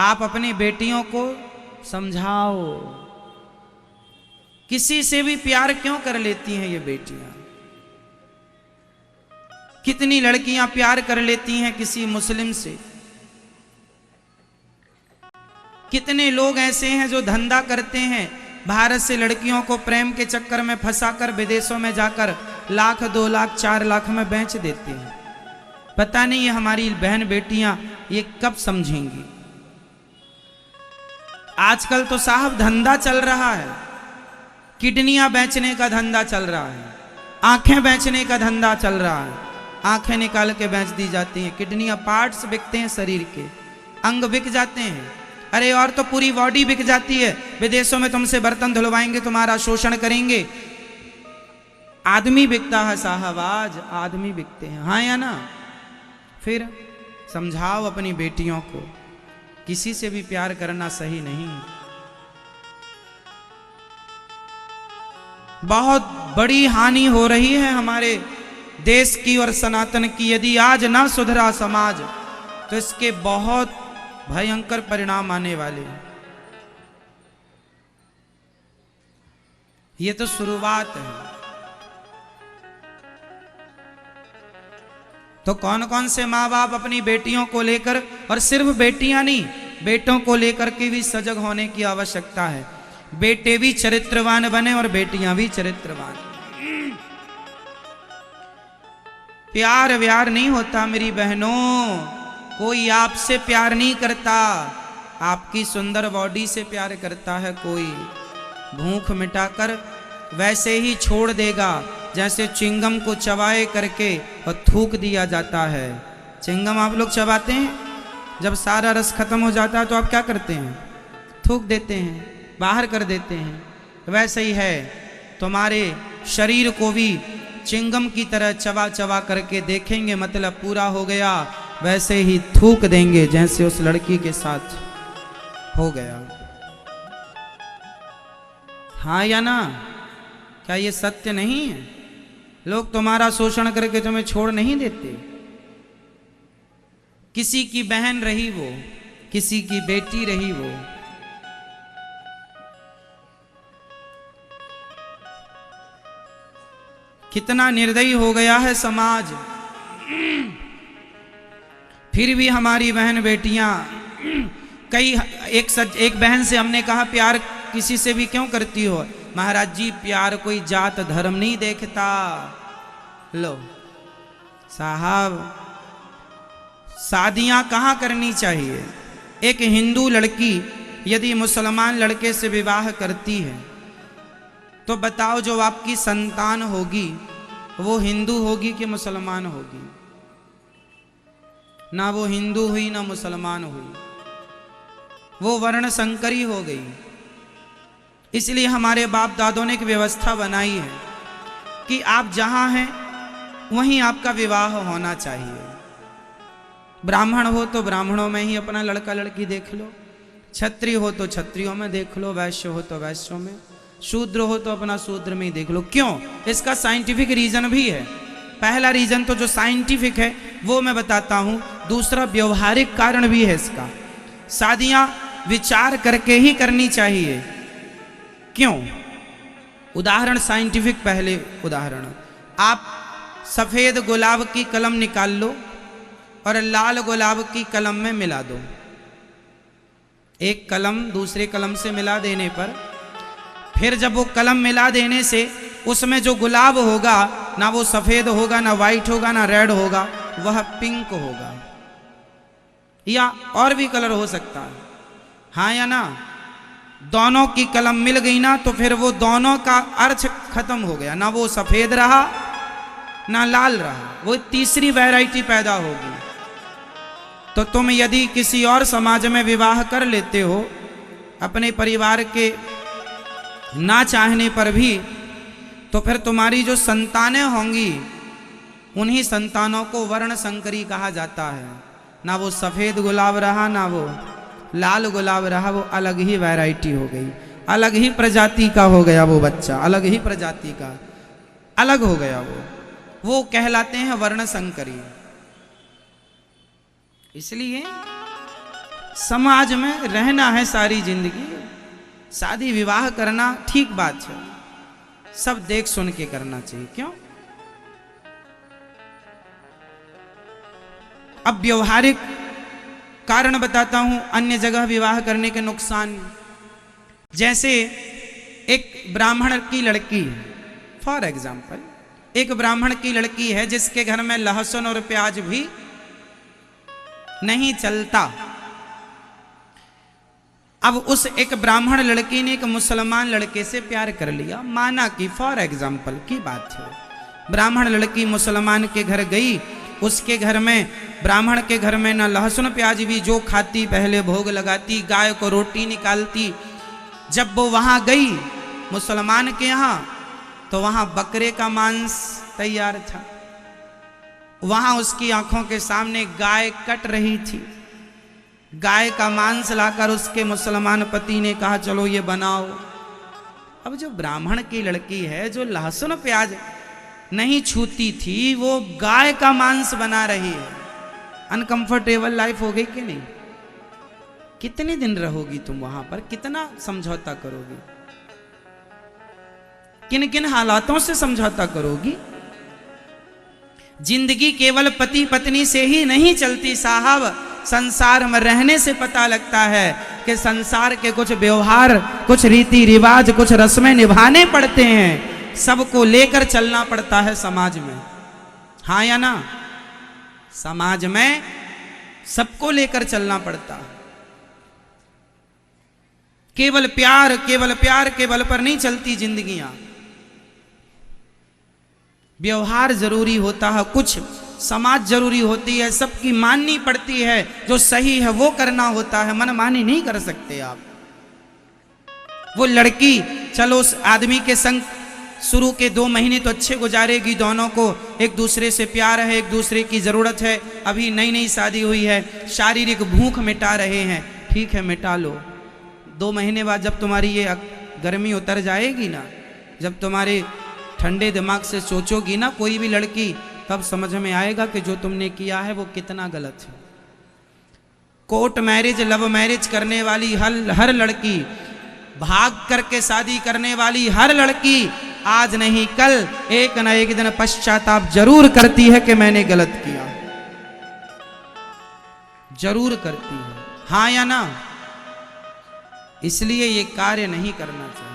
आप अपनी बेटियों को समझाओ। किसी से भी प्यार क्यों कर लेती हैं ये बेटियां? कितनी लड़कियां प्यार कर लेती हैं किसी मुस्लिम से। कितने लोग ऐसे हैं जो धंधा करते हैं, भारत से लड़कियों को प्रेम के चक्कर में फंसाकर विदेशों में जाकर लाख 2 लाख 4 लाख में बेच देते हैं। पता नहीं ये हमारी बहन बेटियां ये कब समझेंगी। आजकल तो साहब धंधा चल रहा है, किडनियां बेचने का धंधा चल रहा है, आंखें बेचने का धंधा चल रहा है। आंखें निकाल के बेच दी जाती हैं, किडनियां, पार्ट्स बिकते हैं, शरीर के अंग बिक जाते हैं। अरे और तो पूरी बॉडी बिक जाती है। विदेशों में तुमसे बर्तन धुलवाएंगे, तुम्हारा शोषण करेंगे। आदमी बिकता है साहब, आज आदमी बिकते हैं, हाँ या ना? फिर समझाओ अपनी बेटियों को, किसी से भी प्यार करना सही नहीं। बहुत बड़ी हानि हो रही है हमारे देश की और सनातन की। यदि आज ना सुधरा समाज तो इसके बहुत भयंकर परिणाम आने वाले हैं। ये तो शुरुआत है। तो कौन कौन से माँ बाप अपनी बेटियों को लेकर, और सिर्फ बेटियां नहीं, बेटों को लेकर के भी सजग होने की आवश्यकता है। बेटे भी चरित्रवान बने और बेटियां भी चरित्रवान। प्यार व्यार नहीं होता मेरी बहनों, कोई आपसे प्यार नहीं करता, आपकी सुंदर बॉडी से प्यार करता है। कोई भूख मिटाकर वैसे ही छोड़ देगा जैसे चिंगम को चबाए करके और थूक दिया जाता है। चिंगम आप लोग चबाते हैं, जब सारा रस खत्म हो जाता है तो आप क्या करते हैं? थूक देते हैं, बाहर कर देते हैं। वैसे ही है, तुम्हारे शरीर को भी चिंगम की तरह चबा चबा करके देखेंगे, मतलब पूरा हो गया, वैसे ही थूक देंगे जैसे उस लड़की के साथ हो गया। हाँ या ना? क्या ये सत्य नहीं है? लोग तुम्हारा शोषण करके तुम्हें छोड़ नहीं देते। किसी की बहन रही वो, किसी की बेटी रही वो। कितना निर्दयी हो गया है समाज। फिर भी हमारी बहन बेटियां, एक बहन से हमने कहा प्यार किसी से भी क्यों करती हो? महाराज जी प्यार कोई जात धर्म नहीं देखता। लो साहब, शादियां कहाँ करनी चाहिए? एक हिंदू लड़की यदि मुसलमान लड़के से विवाह करती है तो बताओ जो आपकी संतान होगी वो हिंदू होगी कि मुसलमान होगी? ना वो हिंदू हुई ना मुसलमान हुई, वो वर्ण संकरी हो गई। इसलिए हमारे बाप दादों ने एक व्यवस्था बनाई है कि आप जहां हैं वहीं आपका विवाह होना चाहिए। ब्राह्मण हो तो ब्राह्मणों में ही अपना लड़का लड़की देख लो, क्षत्रिय हो तो क्षत्रियों में देख लो, वैश्य हो तो वैश्यों में, शूद्र हो तो अपना शूद्र में ही देख लो। क्यों? इसका साइंटिफिक रीजन भी है। पहला रीजन तो जो साइंटिफिक है वो मैं बताता हूं, दूसरा व्यवहारिक कारण भी है इसका। शादियां विचार करके ही करनी चाहिए। क्यों? उदाहरण साइंटिफिक, पहले उदाहरण, आप सफेद गुलाब की कलम निकाल लो और लाल गुलाब की कलम में मिला दो। एक कलम दूसरे कलम से मिला देने पर फिर जब वो कलम मिला देने से उसमें जो गुलाब होगा ना वो सफेद होगा, ना वाइट होगा, ना रेड होगा, वह पिंक होगा, या और भी कलर हो सकता है। हाँ या ना? दोनों की कलम मिल गई ना तो फिर वो दोनों का अर्थ खत्म हो गया, ना वो सफेद रहा ना लाल रहा, वो तीसरी वैरायटी पैदा होगी। तो तुम यदि किसी और समाज में विवाह कर लेते हो अपने परिवार के ना चाहने पर भी, तो फिर तुम्हारी जो संतानें होंगी उन्हीं संतानों को वर्ण संकरी कहा जाता है। ना वो सफेद गुलाब रहा ना वो लाल गुलाब रहा, वो अलग ही वैरायटी हो गई, अलग ही प्रजाति का हो गया वो बच्चा, अलग ही प्रजाति का अलग हो गया वो कहलाते हैं वर्ण संकरी। इसलिए समाज में रहना है सारी जिंदगी, शादी विवाह करना ठीक बात है, सब देख सुन के करना चाहिए। क्यों? अब व्यवहारिक कारण बताता हूं अन्य जगह विवाह करने के नुकसान। जैसे एक ब्राह्मण की लड़की, फॉर एग्जाम्पल एक ब्राह्मण की लड़की है जिसके घर में लहसुन और प्याज भी नहीं चलता। अब उस एक ब्राह्मण लड़की ने एक मुसलमान लड़के से प्यार कर लिया, माना कि फॉर एग्जाम्पल की बात है, ब्राह्मण लड़की मुसलमान के घर गई, उसके घर में ब्राह्मण के घर में ना लहसुन प्याज भी, जो खाती पहले भोग लगाती, गाय को रोटी निकालती। जब वो वहां गई मुसलमान के यहां तो वहां बकरे का मांस तैयार था, वहां उसकी आंखों के सामने गाय कट रही थी। गाय का मांस लाकर उसके मुसलमान पति ने कहा चलो ये बनाओ। अब जो ब्राह्मण की लड़की है जो लहसुन प्याज नहीं छूती थी, वो गाय का मांस बना रही है। अनकंफर्टेबल लाइफ हो गई कि नहीं? कितने दिन रहोगी तुम वहां पर? कितना समझौता करोगी? किन किन हालातों से समझौता करोगी? जिंदगी केवल पति पत्नी से ही नहीं चलती साहब, संसार में रहने से पता लगता है कि संसार के कुछ व्यवहार, कुछ रीति रिवाज, कुछ रस्में निभाने पड़ते हैं, सबको लेकर चलना पड़ता है समाज में। हाँ या ना? समाज में सबको लेकर चलना पड़ता है। केवल प्यार के बल पर नहीं चलती जिंदगियां, व्यवहार जरूरी होता है, कुछ समाज जरूरी होती है, सबकी माननी पड़ती है, जो सही है वो करना होता है, मनमानी नहीं कर सकते आप। वो लड़की चलो उस आदमी के संग शुरू के 2 महीने तो अच्छे गुजारेगी, दोनों को एक दूसरे से प्यार है, एक दूसरे की जरूरत है, अभी नई नई शादी हुई है, शारीरिक भूख मिटा रहे हैं, ठीक है मिटा लो। 2 महीने बाद जब तुम्हारी ये गर्मी उतर जाएगी ना, जब तुम्हारे ठंडे दिमाग से सोचोगी ना कोई भी लड़की, तब समझ में आएगा कि जो तुमने किया है वो कितना गलत है। कोर्ट मैरिज, लव मैरिज करने वाली हर लड़की, भाग करके शादी करने वाली हर लड़की आज नहीं कल एक न एक दिन पश्चाताप जरूर करती है कि मैंने गलत किया, जरूर करती है। हाँ या ना? इसलिए ये कार्य नहीं करना चाहिए।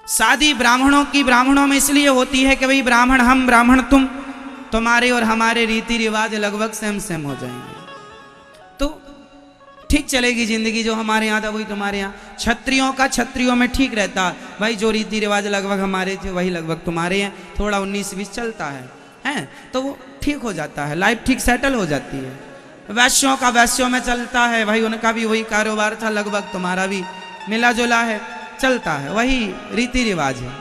शादी ब्राह्मणों में इसलिए होती है कि भाई ब्राह्मण हम, ब्राह्मण तुम, तुम्हारे और हमारे रीति रिवाज लगभग सेम हो जाएंगे तो ठीक चलेगी जिंदगी। जो हमारे यहाँ था वही तुम्हारे यहाँ। क्षत्रियों में ठीक रहता भाई, जो रीति रिवाज लगभग हमारे थे वही लगभग तुम्हारे हैं, थोड़ा 19-20 चलता है तो वो ठीक हो जाता है, लाइफ ठीक सेटल हो जाती है। वैश्यों का वैश्यों में चलता है भाई, उनका भी वही कारोबार था, लगभग तुम्हारा भी मिला जुला है, चलता है, वही रीति रिवाज है।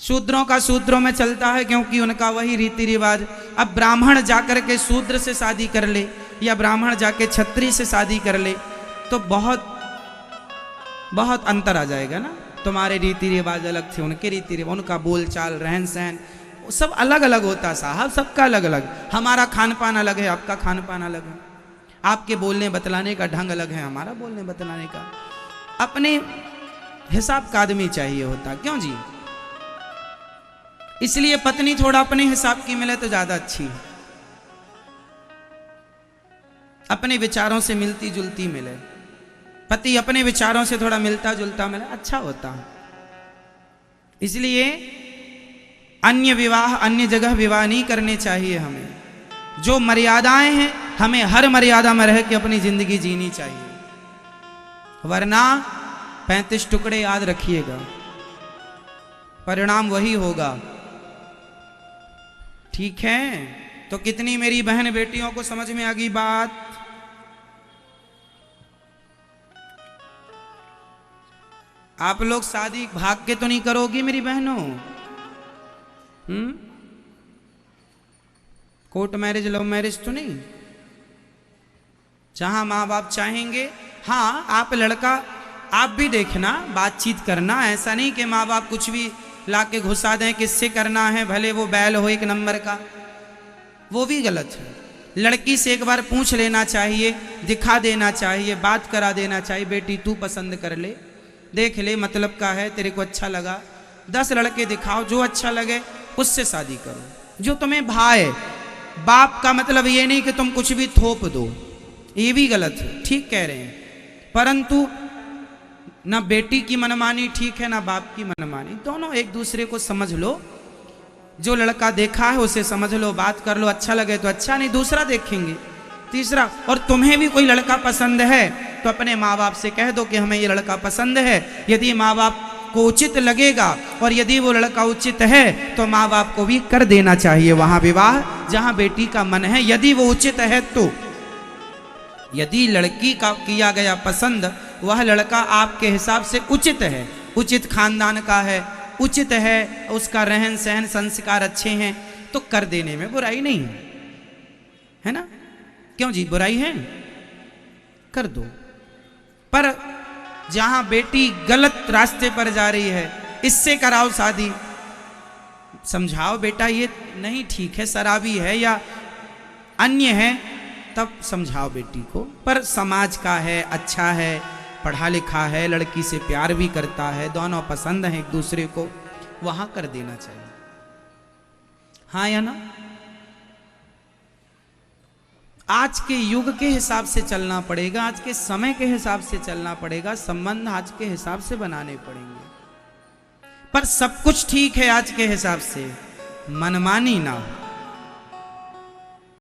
शूद्रों का शूद्रों में चलता है क्योंकि उनका वही रीति रिवाज। अब ब्राह्मण जाकर के शूद्र से शादी कर ले या ब्राह्मण जाके क्षत्रिय से शादी कर ले तो बहुत अंतर आ जाएगा ना। तुम्हारे रीति रिवाज अलग थे, उनके रीति रिवाज, उनका बोलचाल, रहन सहन सब अलग अलग होता साहब, सबका अलग अलग। हमारा खान पान अलग है, आपका खान पान अलग है, आपके बोलने बतलाने का ढंग अलग है, हमारा बोलने बतलाने का। अपने हिसाब का आदमी चाहिए होता, क्यों जी? इसलिए पत्नी थोड़ा अपने हिसाब की मिले तो ज्यादा अच्छी है, अपने विचारों से मिलती जुलती मिले। पति अपने विचारों से थोड़ा मिलता जुलता मिले, अच्छा होता है। इसलिए अन्य जगह विवाह नहीं करने चाहिए हमें। जो मर्यादाएं हैं हमें हर मर्यादा में रह के अपनी जिंदगी जीनी चाहिए, वरना 35 टुकड़े याद रखिएगा, परिणाम वही होगा। ठीक है? तो कितनी मेरी बहन बेटियों को समझ में आ गई बात? आप लोग शादी भाग के तो नहीं करोगी मेरी बहनों? कोर्ट मैरिज, लव मैरिज तो नहीं। जहां माँ बाप चाहेंगे, हाँ आप लड़का आप भी देखना, बातचीत करना, ऐसा नहीं कि माँ बाप कुछ भी लाके घुसा दें, किससे करना है, भले वो बैल हो 1 नंबर का, वो भी गलत है। लड़की से एक बार पूछ लेना चाहिए, दिखा देना चाहिए, बात करा देना चाहिए, बेटी तू पसंद कर ले, देख ले मतलब का है, तेरे को अच्छा लगा। 10 लड़के दिखाओ, जो अच्छा लगे उससे शादी करो, जो तुम्हें भाए। बाप का मतलब ये नहीं कि तुम कुछ भी थोप दो, ये भी गलत है, ठीक कह रहे हैं। परंतु ना बेटी की मनमानी ठीक है, ना बाप की मनमानी, दोनों एक दूसरे को समझ लो। जो लड़का देखा है उसे समझ लो, बात कर लो, अच्छा लगे तो अच्छा, नहीं दूसरा देखेंगे, तीसरा। और तुम्हें भी कोई लड़का पसंद है तो अपने माँ बाप से कह दो कि हमें ये लड़का पसंद है। यदि माँ बाप को उचित लगेगा और यदि वो लड़का उचित है तो माँ बाप को भी कर देना चाहिए वहां विवाह, जहां बेटी का मन है, यदि वो उचित है तो। यदि लड़की का किया गया पसंद वह लड़का आपके हिसाब से उचित है, उचित खानदान का है, उचित है, उसका रहन सहन संस्कार अच्छे हैं, तो कर देने में बुराई नहीं है, है ना? क्यों जी, बुराई है? कर दो। पर जहां बेटी गलत रास्ते पर जा रही है, इससे कराओ शादी, समझाओ बेटा ये नहीं ठीक है, शराबी है या अन्य है, तब समझाओ बेटी को। पर समाज का है, अच्छा है, पढ़ा लिखा है, लड़की से प्यार भी करता है, दोनों पसंद हैं एक दूसरे को, वहां कर देना चाहिए। हाँ या ना? आज के युग के हिसाब से चलना पड़ेगा, आज के समय के हिसाब से चलना पड़ेगा, संबंध आज के हिसाब से बनाने पड़ेंगे। पर सब कुछ ठीक है आज के हिसाब से, मनमानी ना हो।